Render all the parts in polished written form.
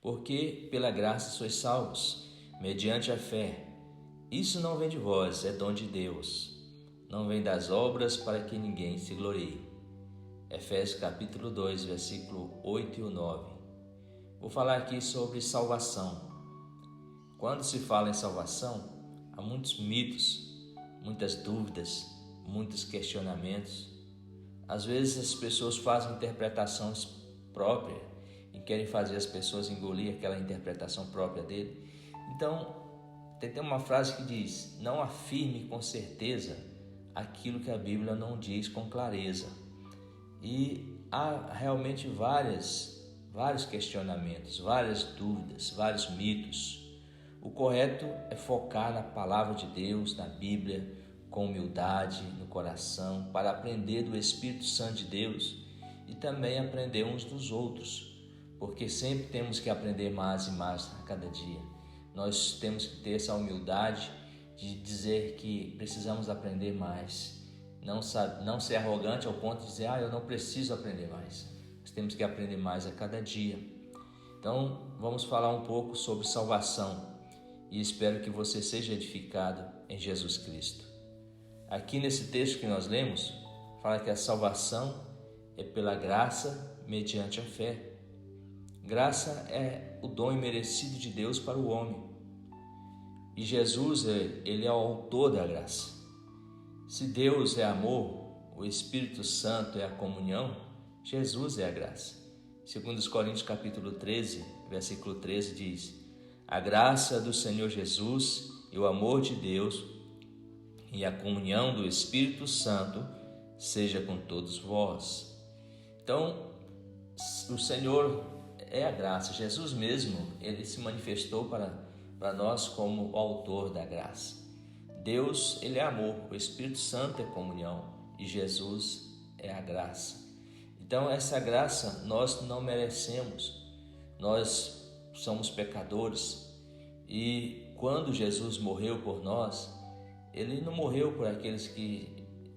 Porque pela graça sois salvos, mediante a fé. Isso não vem de vós, é dom de Deus. Não vem das obras para que ninguém se glorie. Efésios capítulo 2, versículo 8 e 9. Vou falar aqui sobre salvação. Quando se fala em salvação, há muitos mitos, muitas dúvidas, muitos questionamentos. Às vezes as pessoas fazem interpretações próprias e querem fazer as pessoas engolir aquela interpretação própria dele. Então, tem uma frase que diz: não afirme com certeza aquilo que a Bíblia não diz com clareza. E há realmente vários questionamentos, várias dúvidas, vários mitos. O correto é focar na palavra de Deus, na Bíblia, com humildade no coração, para aprender do Espírito Santo de Deus e também aprender uns dos outros, porque sempre temos que aprender mais e mais a cada dia. Nós temos que ter essa humildade de dizer que precisamos aprender mais. Não ser arrogante ao ponto de dizer, eu não preciso aprender mais. Nós temos que aprender mais a cada dia. Então, vamos falar um pouco sobre salvação e espero que você seja edificado em Jesus Cristo. Aqui nesse texto que nós lemos, fala que a salvação é pela graça mediante a fé. Graça é o dom imerecido de Deus para o homem. E Jesus, ele é o autor da graça. Se Deus é amor, o Espírito Santo é a comunhão, Jesus é a graça. Segundo os Coríntios capítulo 13, versículo 13 diz: a graça do Senhor Jesus e o amor de Deus e a comunhão do Espírito Santo seja com todos vós. Então, o Senhor é a graça. Jesus mesmo, ele se manifestou para nós como o autor da graça. Deus, ele é amor, o Espírito Santo é comunhão e Jesus é a graça. Então, essa graça nós não merecemos, nós somos pecadores e quando Jesus morreu por nós, ele não morreu por aqueles que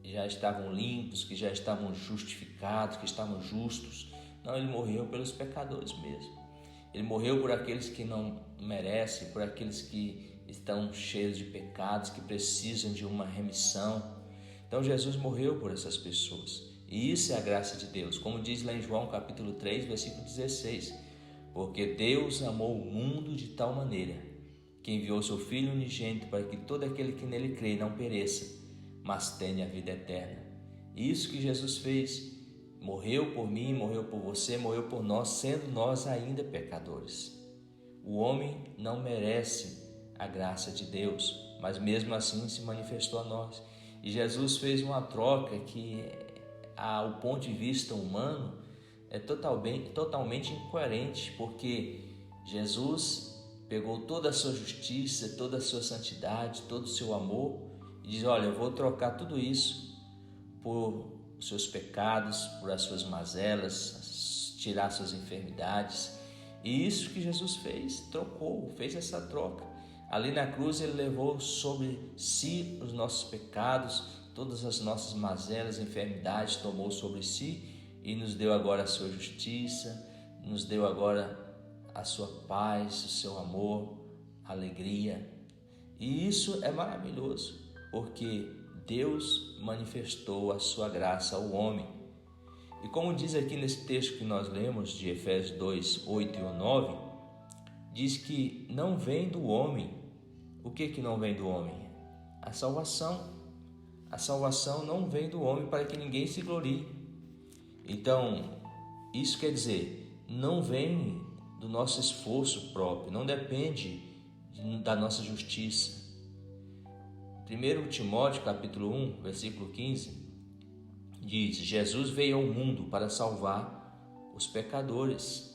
já estavam limpos, que já estavam justificados, que estavam justos. Não, ele morreu pelos pecadores mesmo. Ele morreu por aqueles que não merecem, por aqueles que estão cheios de pecados, que precisam de uma remissão. Então Jesus morreu por essas pessoas. E isso é a graça de Deus. Como diz lá em João capítulo 3, versículo 16. Porque Deus amou o mundo de tal maneira que enviou seu Filho unigênito para que todo aquele que nele crê não pereça, mas tenha a vida eterna. Isso que Jesus fez. Morreu por mim, morreu por você, morreu por nós, sendo nós ainda pecadores. O homem não merece a graça de Deus, mas mesmo assim se manifestou a nós. E Jesus fez uma troca que, ao ponto de vista humano, é totalmente incoerente, porque Jesus pegou toda a sua justiça, toda a sua santidade, todo o seu amor e diz, olha, eu vou trocar tudo isso por os seus pecados, por as suas mazelas, tirar suas enfermidades. E isso que Jesus fez, fez essa troca. Ali na cruz ele levou sobre si os nossos pecados, todas as nossas mazelas, enfermidades, tomou sobre si e nos deu agora a sua justiça, nos deu agora a sua paz, o seu amor, a alegria. E isso é maravilhoso, porque Deus manifestou a sua graça ao homem. E como diz aqui nesse texto que nós lemos, de Efésios 2, 8 e 9, diz que não vem do homem. O que não vem do homem? A salvação. A salvação não vem do homem para que ninguém se glorie. Então, isso quer dizer, não vem do nosso esforço próprio, não depende da nossa justiça. 1 Timóteo capítulo 1, versículo 15, diz, Jesus veio ao mundo para salvar os pecadores.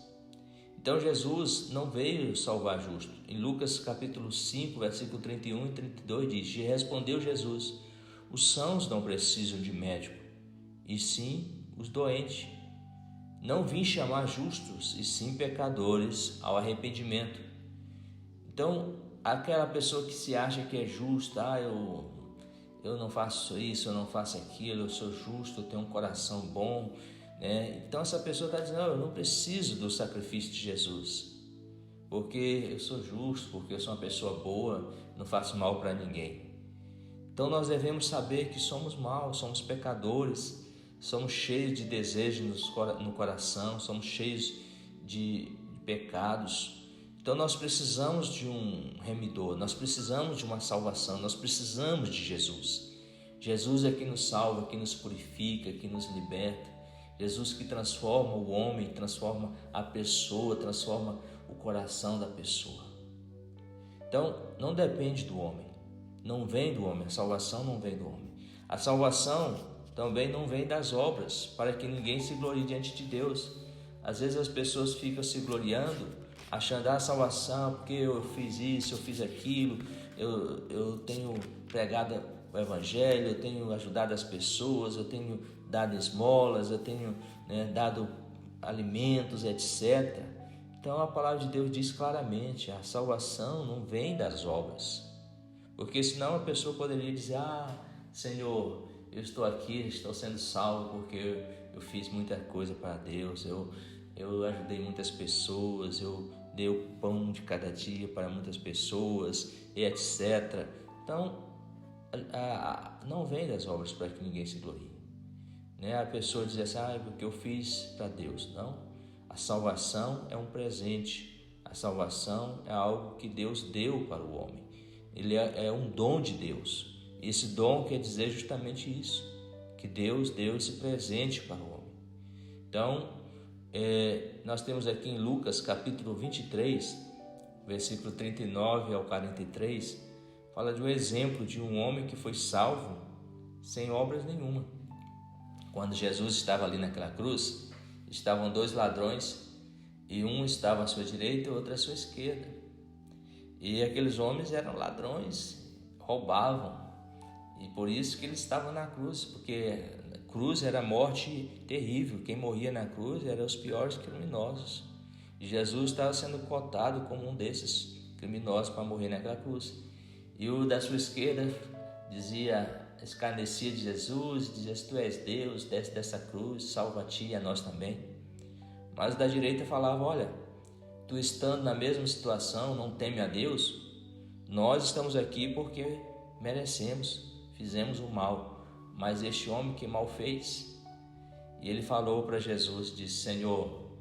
Então Jesus não veio salvar justos. Em Lucas capítulo 5, versículo 31 e 32 diz, respondeu Jesus, os sãos não precisam de médico, e sim os doentes. Não vim chamar justos, e sim pecadores ao arrependimento. Então, aquela pessoa que se acha que é justa, eu não faço isso, eu não faço aquilo, eu sou justo, eu tenho um coração bom, né? Então essa pessoa está dizendo, eu não preciso do sacrifício de Jesus. porque eu sou justo, porque eu sou uma pessoa boa, não faço mal para ninguém. Então nós devemos saber que somos maus, somos pecadores, somos cheios de desejos no coração, somos cheios de pecados. Então nós precisamos de um remidor, nós precisamos de uma salvação, nós precisamos de Jesus. Jesus é que nos salva, que nos purifica, que nos liberta. Jesus que transforma o homem, transforma a pessoa, transforma o coração da pessoa. Então não depende do homem, não vem do homem, a salvação não vem do homem. A salvação também não vem das obras, para que ninguém se glorie diante de Deus. Às vezes as pessoas ficam se gloriando, achando a salvação, porque eu fiz isso, eu fiz aquilo, eu tenho pregado o evangelho, eu tenho ajudado as pessoas, eu tenho dado esmolas, eu tenho dado alimentos, etc. Então a palavra de Deus diz claramente, a salvação não vem das obras, porque senão a pessoa poderia dizer, Senhor, eu estou aqui, estou sendo salvo porque eu fiz muita coisa para Deus, eu ajudei muitas pessoas, eu dei o pão de cada dia para muitas pessoas, e etc. Então, não vem das obras para que ninguém se glorie. A pessoa diz assim, porque eu fiz para Deus. Não, a salvação é um presente, a salvação é algo que Deus deu para o homem. Ele é um dom de Deus. Esse dom quer dizer justamente isso, que Deus deu esse presente para o homem. Então, nós temos aqui em Lucas capítulo 23, versículo 39 ao 43, fala de um exemplo de um homem que foi salvo sem obras nenhuma. Quando Jesus estava ali naquela cruz, estavam dois ladrões, e um estava à sua direita e o outro à sua esquerda. E aqueles homens eram ladrões, roubavam, e por isso que eles estavam na cruz, porque a cruz era morte terrível. Quem morria na cruz eram os piores criminosos. E Jesus estava sendo cotado como um desses criminosos para morrer naquela cruz. E o da sua esquerda escarnecia de Jesus, dizia, se tu és Deus, desce dessa cruz, salva a ti e a nós também. Mas o da direita falava, olha, tu estando na mesma situação, não teme a Deus? Nós estamos aqui porque merecemos, fizemos o mal, mas este homem que mal fez? E ele falou para Jesus, disse, Senhor,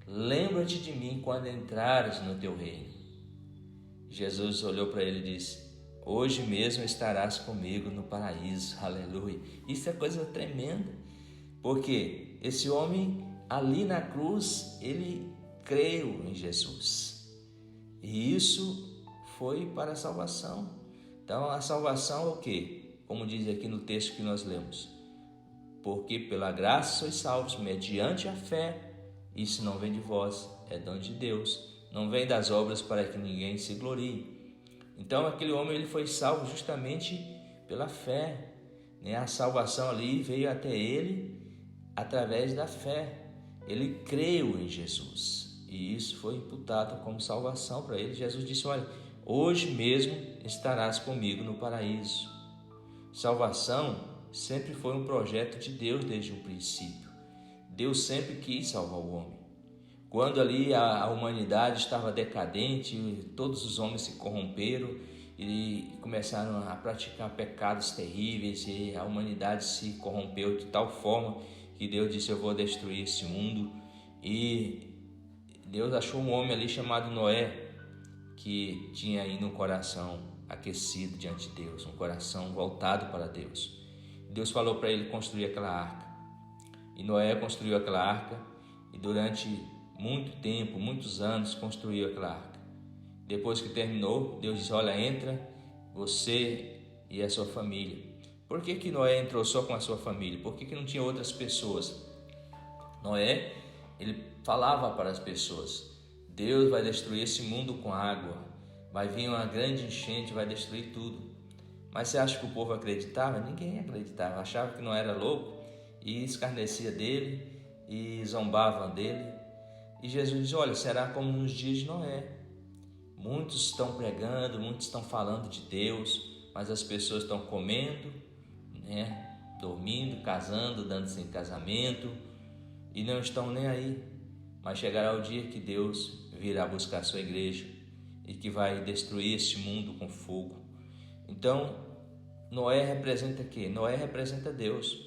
lembra-te de mim quando entrares no teu reino. Jesus olhou para ele e disse, hoje mesmo estarás comigo no paraíso, aleluia. Isso é coisa tremenda, porque esse homem ali na cruz, ele creu em Jesus, e isso foi para a salvação. Então a salvação é o quê? Como diz aqui no texto que nós lemos, porque pela graça sois salvos mediante a fé, isso não vem de vós, é dom de Deus, não vem das obras para que ninguém se glorie. Então aquele homem ele foi salvo justamente pela fé, A salvação ali veio até ele através da fé. Ele creu em Jesus e isso foi imputado como salvação para ele. Jesus disse, olha, hoje mesmo estarás comigo no paraíso. Salvação sempre foi um projeto de Deus desde o princípio. Deus sempre quis salvar o homem. Quando ali a humanidade estava decadente, todos os homens se corromperam e começaram a praticar pecados terríveis, e a humanidade se corrompeu de tal forma que Deus disse, eu vou destruir esse mundo. E Deus achou um homem ali chamado Noé, que tinha ainda um coração aquecido diante de Deus, um coração voltado para Deus. Deus falou para ele construir aquela arca. E Noé construiu aquela arca e durante muito tempo, muitos anos, construiu aquela arca. Depois que terminou, Deus disse, olha, entra você e a sua família. Por que Noé entrou só com a sua família? Por que não tinha outras pessoas? Noé, ele falava para as pessoas, Deus vai destruir esse mundo com água, vai vir uma grande enchente, vai destruir tudo. Mas você acha que o povo acreditava? Ninguém acreditava, achava que não era louco e escarnecia dele e zombavam dele. E Jesus diz, olha, será como nos dias de Noé. Muitos estão pregando, muitos estão falando de Deus, mas as pessoas estão comendo, dormindo, casando, dando-se em casamento e não estão nem aí. mas chegará o dia que Deus virá buscar a sua igreja e que vai destruir este mundo com fogo. Então, Noé representa o quê? Noé representa Deus.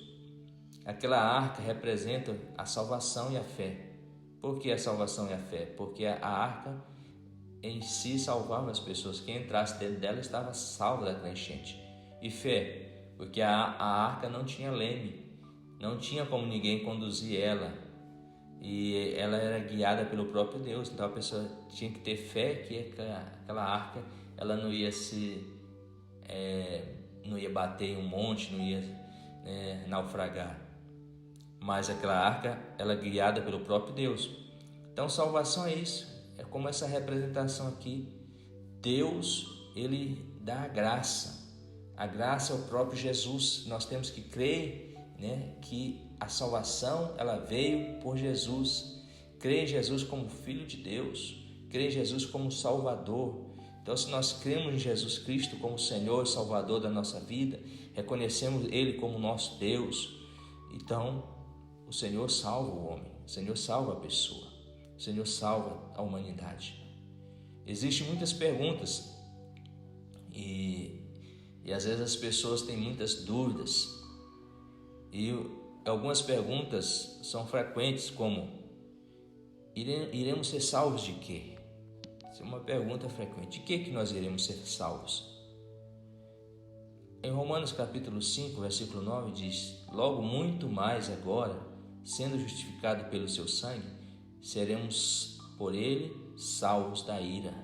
Aquela arca representa a salvação e a fé. Por que a salvação e a fé? Porque a arca em si salvava as pessoas. Quem entrasse dentro dela estava salvo daquela enchente. E fé, porque a arca não tinha leme, não tinha como ninguém conduzir ela, e ela era guiada pelo próprio Deus. Então a pessoa tinha que ter fé que aquela arca ela não ia não ia bater em um monte, não ia naufragar, mas aquela arca ela é guiada pelo próprio Deus. Então salvação é isso, é como essa representação aqui. Deus, ele dá a graça é o próprio Jesus. Nós temos que crer, que a salvação ela veio por Jesus, crer em Jesus como Filho de Deus, crer em Jesus como Salvador. Então, se nós cremos em Jesus Cristo como Senhor e Salvador da nossa vida, reconhecemos Ele como nosso Deus, então o Senhor salva o homem, o Senhor salva a pessoa, o Senhor salva a humanidade. Existem muitas perguntas e às vezes as pessoas têm muitas dúvidas, e algumas perguntas são frequentes, como: iremos ser salvos de quê? Essa é uma pergunta frequente. De que nós iremos ser salvos? Em Romanos capítulo 5, versículo 9 diz: logo muito mais agora, sendo justificado pelo seu sangue, seremos por ele salvos da ira.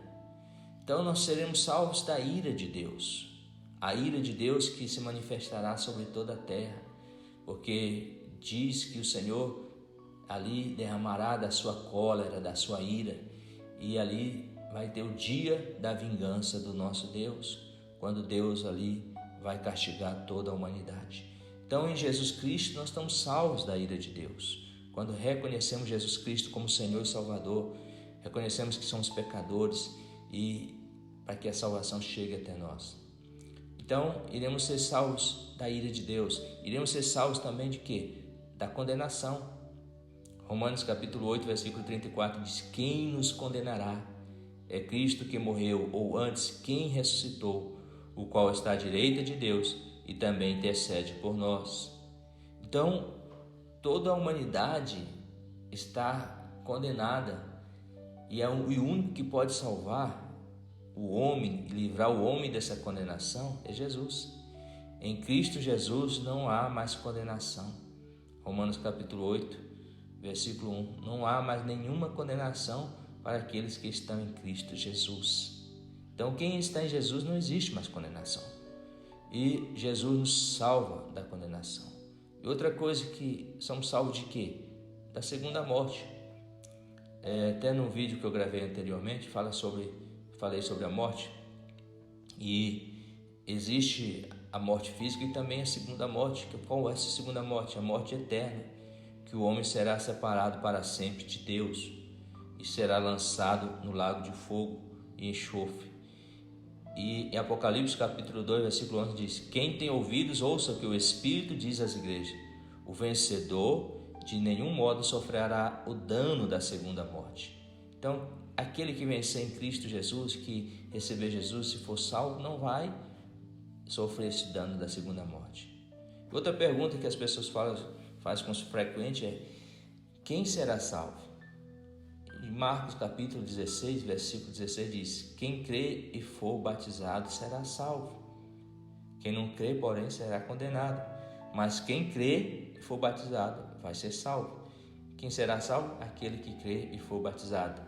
Então nós seremos salvos da ira de Deus, a ira de Deus que se manifestará sobre toda a terra, porque diz que o Senhor ali derramará da sua cólera, da sua ira, e ali vai ter o dia da vingança do nosso Deus, quando Deus ali vai castigar toda a humanidade. Então, em Jesus Cristo, nós estamos salvos da ira de Deus. Quando reconhecemos Jesus Cristo como Senhor e Salvador, reconhecemos que somos pecadores e para que a salvação chegue até nós. Então, iremos ser salvos da ira de Deus. Iremos ser salvos também de quê? Da condenação. Romanos capítulo 8, versículo 34 diz: quem nos condenará? É Cristo que morreu, ou antes, quem ressuscitou, o qual está à direita de Deus e também intercede por nós. Então, toda a humanidade está condenada, e o único que pode salvar o homem, livrar o homem dessa condenação, é Jesus. Em Cristo Jesus não há mais condenação. Romanos capítulo 8, versículo 1: não há mais nenhuma condenação para aqueles que estão em Cristo Jesus. Então, quem está em Jesus não existe mais condenação, e Jesus nos salva da condenação. E outra coisa, que somos salvos de quê? Da segunda morte. Até no vídeo que eu gravei anteriormente falei sobre a morte, e existe a morte física e também a segunda morte. Qual é essa segunda morte? A morte eterna, que o homem será separado para sempre de Deus e será lançado no lago de fogo e enxofre. E em Apocalipse capítulo 2, versículo 11 diz: quem tem ouvidos, ouça o que o Espírito diz às igrejas. O vencedor de nenhum modo sofrerá o dano da segunda morte. Então, aquele que vencer em Cristo Jesus, que receber Jesus, se for salvo, não vai sofrer esse dano da segunda morte. Outra pergunta que as pessoas fazem com frequência é: quem será salvo? Em Marcos capítulo 16, versículo 16 diz: quem crê e for batizado será salvo. Quem não crê, porém, será condenado. Mas quem crê e for batizado vai ser salvo. Quem será salvo? Aquele que crê e for batizado.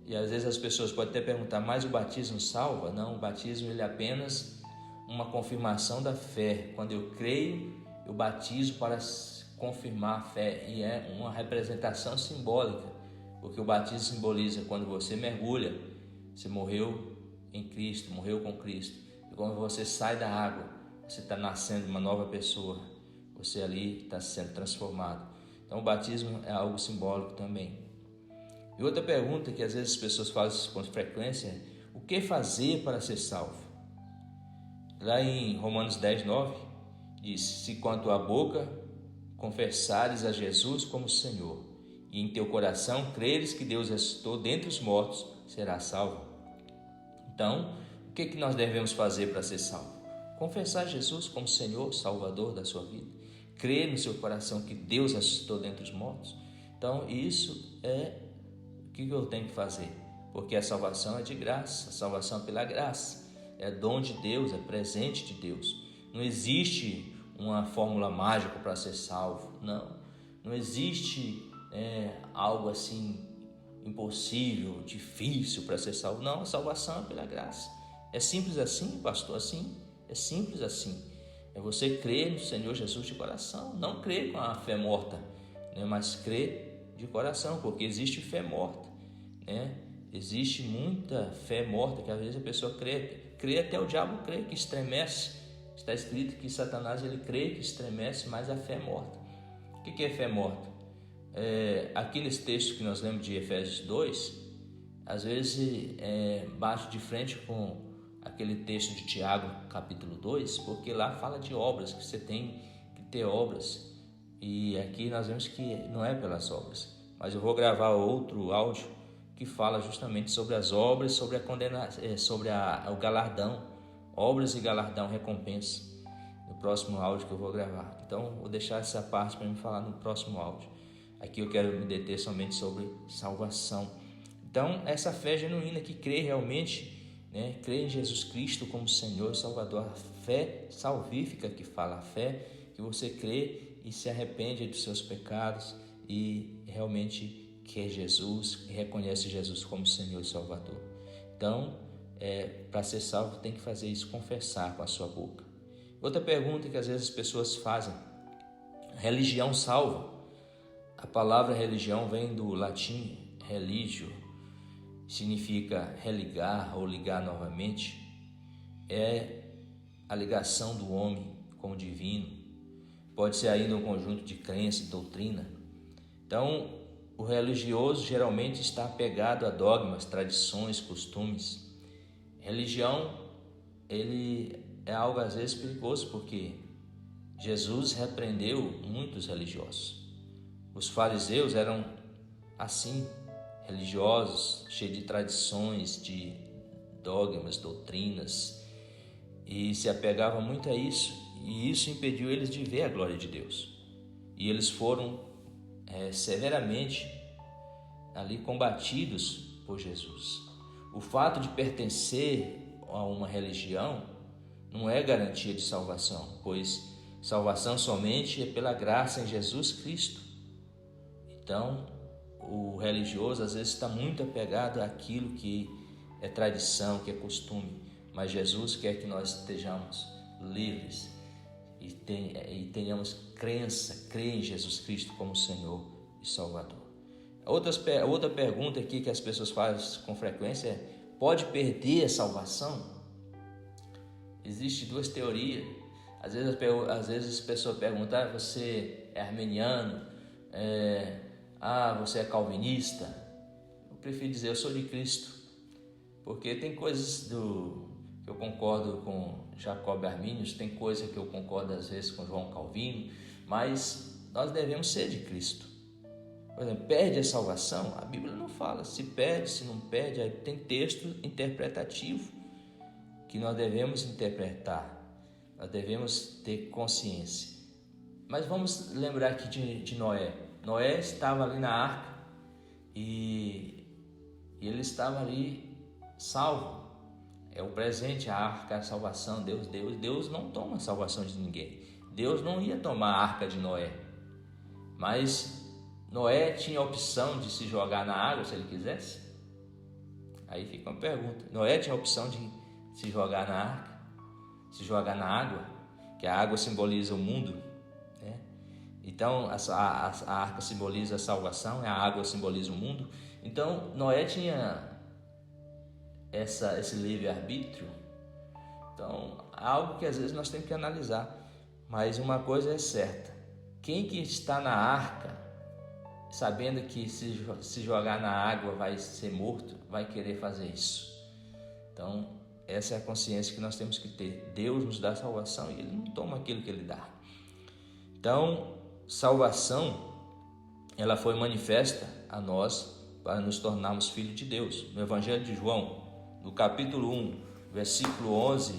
E às vezes as pessoas podem até perguntar: mas o batismo salva? Não, o batismo ele é apenas uma confirmação da fé. Quando eu creio, eu batizo para confirmar a fé, e é uma representação simbólica, porque o batismo simboliza quando você mergulha, você morreu em Cristo, morreu com Cristo, e quando você sai da água, você está nascendo uma nova pessoa, você ali está sendo transformado. Então o batismo é algo simbólico também. E outra pergunta que às vezes as pessoas fazem com frequência é: o que fazer para ser salvo? Lá em Romanos 10, 9 diz: se quanto à boca confessares a Jesus como Senhor e em teu coração creres que Deus ressuscitou dentre os mortos, serás salvo. Então, o que nós devemos fazer para ser salvo? Confessar Jesus como Senhor, Salvador da sua vida. Crer no seu coração que Deus ressuscitou dentre os mortos. Então, isso é o que eu tenho que fazer. Porque a salvação é de graça, a salvação é pela graça. É dom de Deus, é presente de Deus. Não existe uma fórmula mágica para ser salvo. Não existe algo assim impossível, difícil para ser salvo. Não, a salvação é pela graça. É simples assim, pastor? Assim, é simples assim. É você crer no Senhor Jesus de coração. Não crer com a fé morta, né? Mas crer de coração, porque existe fé morta, né? Existe muita fé morta que às vezes a pessoa crê até o diabo crê, que estremece. Está escrito que Satanás ele crê que estremece, mas a fé é morta. O que é fé morta? Aqui nesse texto que nós lemos de Efésios 2, às vezes bate de frente com aquele texto de Tiago capítulo 2, porque lá fala de obras, que você tem que ter obras, e aqui nós vemos que não é pelas obras. Mas eu vou gravar outro áudio que fala justamente sobre as obras, sobre a condenação, sobre o galardão, obras e galardão, recompensa, no próximo áudio que eu vou gravar. Então vou deixar essa parte para me falar no próximo áudio. Aqui eu quero me deter somente sobre salvação. Então essa fé genuína que crê realmente, né, crê em Jesus Cristo como Senhor e Salvador, a fé salvífica que fala, a fé que você crê e se arrepende dos seus pecados e realmente quer Jesus e reconhece Jesus como Senhor e Salvador. Então, para ser salvo tem que fazer isso, confessar com a sua boca. Outra pergunta que às vezes as pessoas fazem: religião salva? A palavra religião vem do latim religio, significa religar ou ligar novamente. É a ligação do homem com o divino. Pode ser ainda um conjunto de crença e doutrina. Então, o religioso geralmente está apegado a dogmas, tradições, costumes. Religião, ele é algo às vezes perigoso, porque Jesus repreendeu muitos religiosos. Os fariseus eram assim, religiosos, cheios de tradições, de dogmas, doutrinas, e se apegavam muito a isso, e isso impediu eles de ver a glória de Deus. E eles foram severamente ali combatidos por Jesus. O fato de pertencer a uma religião não é garantia de salvação, pois salvação somente é pela graça em Jesus Cristo. Então, o religioso às vezes está muito apegado àquilo que é tradição, que é costume, mas Jesus quer que nós estejamos livres e tenhamos crença, crer em Jesus Cristo como Senhor e Salvador. Outra pergunta aqui que as pessoas fazem com frequência é: pode perder a salvação? Existem duas teorias. Às vezes a pessoa pergunta: você é armeniano? Você é calvinista? Eu prefiro dizer: eu sou de Cristo, porque tem coisas que eu concordo com Jacob Arminius, tem coisa que eu concordo às vezes com João Calvino, mas nós devemos ser de Cristo. Por exemplo, perde a salvação? A Bíblia não fala se perde, se não perde. Aí tem texto interpretativo que nós devemos interpretar, nós devemos ter consciência. Mas vamos lembrar aqui de Noé. Noé estava ali na arca e ele estava ali salvo. É o presente, a arca, a salvação. Deus não toma a salvação de ninguém. Deus não ia tomar a arca de Noé, mas Noé tinha a opção de se jogar na água se ele quisesse? Aí fica uma pergunta. Noé tinha a opção de se jogar na arca, se jogar na água, que a água simboliza o mundo, né? Então a arca simboliza a salvação, a água simboliza o mundo. Então Noé tinha esse livre-arbítrio. Então algo que às vezes nós temos que analisar. Mas uma coisa é certa: quem que está na arca, sabendo que se jogar na água vai ser morto, vai querer fazer isso? Então essa é a consciência que nós temos que ter. Deus nos dá salvação e Ele não toma aquilo que Ele dá. Então salvação ela foi manifesta a nós para nos tornarmos filhos de Deus. No Evangelho de João, no capítulo 1, versículo 11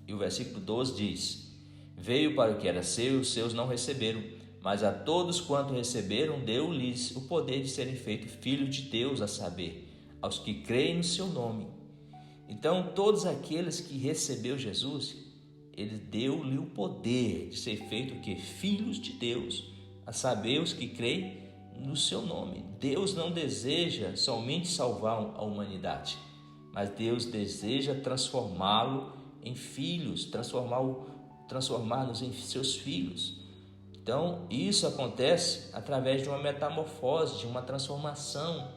e o versículo 12 diz: Veio para o que era seu, os seus não receberam, mas a todos quanto receberam, deu-lhes o poder de serem feitos filhos de Deus, a saber, aos que creem no seu nome. Então, todos aqueles que recebeu Jesus, ele deu-lhe o poder de ser feito o quê? Filhos de Deus, a saber, os que creem no seu nome. Deus não deseja somente salvar a humanidade, mas Deus deseja transformá-lo em filhos, transformá-los em seus filhos. Então, isso acontece através de uma metamorfose, de uma transformação.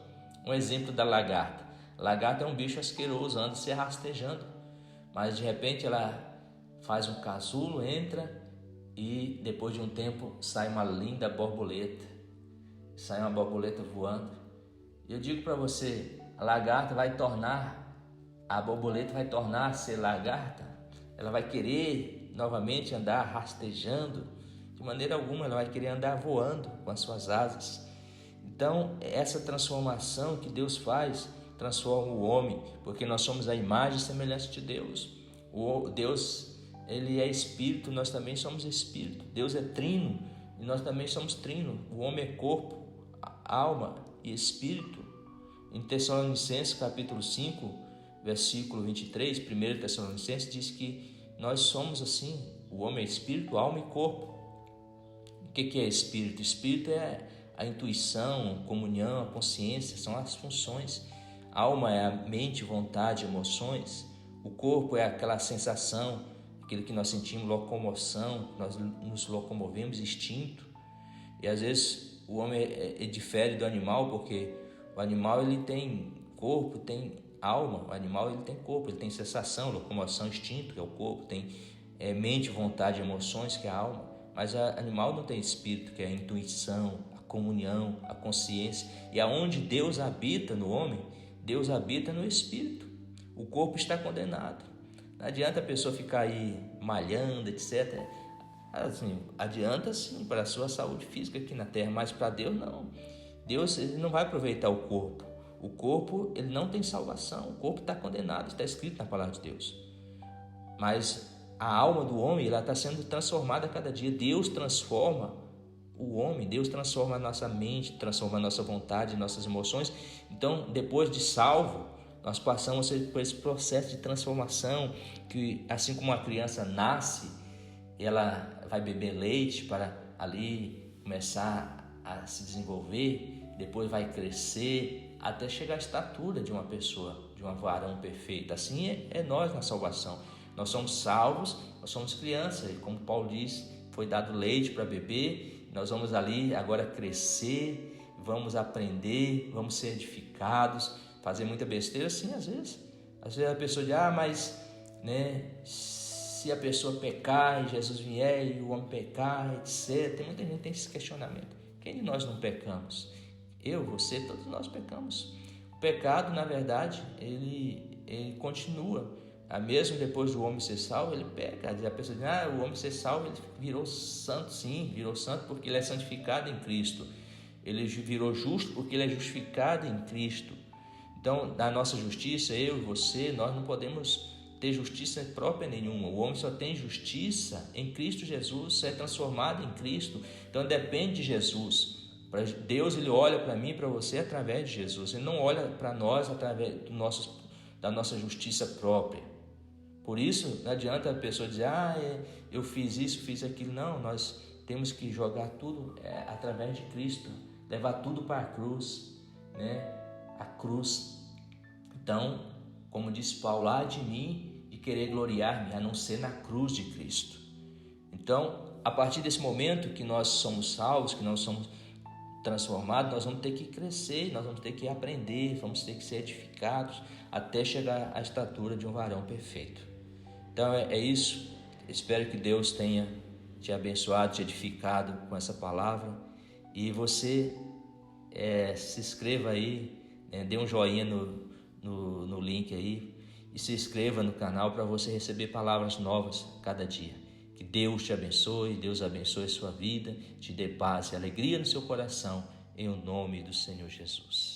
Um exemplo da lagarta. A lagarta é um bicho asqueroso, anda se rastejando, mas de repente ela faz um casulo, entra e depois de um tempo sai uma linda borboleta. Sai uma borboleta voando. E eu digo para você, a borboleta vai tornar a ser lagarta. Ela vai querer novamente andar rastejando. De maneira alguma ela vai querer andar voando com as suas asas. Então, essa transformação que Deus faz, transforma o homem, porque nós somos a imagem e semelhança de Deus. Deus, ele é espírito, nós também somos espírito. Deus é trino e nós também somos trino. O homem é corpo, alma e espírito. Em Tessalonicenses capítulo 5, versículo 23, 1 Tessalonicenses diz que nós somos assim, o homem é espírito, alma e corpo. O que é espírito? Espírito é a intuição, a comunhão, a consciência, são as funções. A alma é a mente, vontade, emoções. O corpo é aquela sensação, aquilo que nós sentimos, locomoção, nós nos locomovemos, instinto. E às vezes o homem difere do animal, porque o animal ele tem corpo, tem alma. O animal ele tem corpo, ele tem sensação, locomoção, instinto, que é o corpo, tem mente, vontade, emoções, que é a alma. Mas o animal não tem espírito, que é a intuição, a comunhão, a consciência. E aonde Deus habita no homem, Deus habita no espírito. O corpo está condenado. Não adianta a pessoa ficar aí malhando, etc. Assim, adianta sim para a sua saúde física aqui na terra, mas para Deus não. Deus ele não vai aproveitar o corpo. O corpo ele não tem salvação. O corpo está condenado, está escrito na palavra de Deus. Mas a alma do homem ela está sendo transformada a cada dia. Deus transforma o homem, Deus transforma a nossa mente, transforma a nossa vontade, nossas emoções. Então, depois de salvo, nós passamos por esse processo de transformação, que assim como uma criança nasce, ela vai beber leite para ali começar a se desenvolver, depois vai crescer até chegar à estatura de uma pessoa, de um varão perfeito. Assim é nós na salvação. Nós somos salvos, nós somos crianças, e como Paulo diz, foi dado leite para beber, nós vamos ali agora crescer, vamos aprender, vamos ser edificados, fazer muita besteira, sim, às vezes a pessoa diz, mas se a pessoa pecar e Jesus vier e o homem pecar, etc. Tem muita gente que tem esse questionamento. Quem de nós não pecamos? Eu, você, todos nós pecamos. O pecado, na verdade, ele continua. Mesmo depois do homem ser salvo, ele peca. A pessoa diz, o homem ser salvo, ele virou santo. Sim, virou santo porque ele é santificado em Cristo. Ele virou justo porque ele é justificado em Cristo. Então, da nossa justiça, eu e você, nós não podemos ter justiça própria nenhuma. O homem só tem justiça em Cristo Jesus, é transformado em Cristo. Então, depende de Jesus. Deus ele olha para mim e para você através de Jesus. Ele não olha para nós através da nossa justiça própria. Por isso, não adianta a pessoa dizer, eu fiz isso, fiz aquilo. Não, nós temos que jogar tudo através de Cristo, levar tudo para a cruz, a cruz. Então, como diz Paulo, de mim e querer gloriar-me, a não ser na cruz de Cristo. Então, a partir desse momento que nós somos salvos, que nós somos transformados, nós vamos ter que crescer, nós vamos ter que aprender, vamos ter que ser edificados até chegar à estatura de um varão perfeito. Então é isso. Espero que Deus tenha te abençoado, te edificado com essa palavra. E você se inscreva aí, dê um joinha no link aí e se inscreva no canal para você receber palavras novas cada dia. Que Deus te abençoe, Deus abençoe a sua vida, te dê paz e alegria no seu coração, em o nome do Senhor Jesus.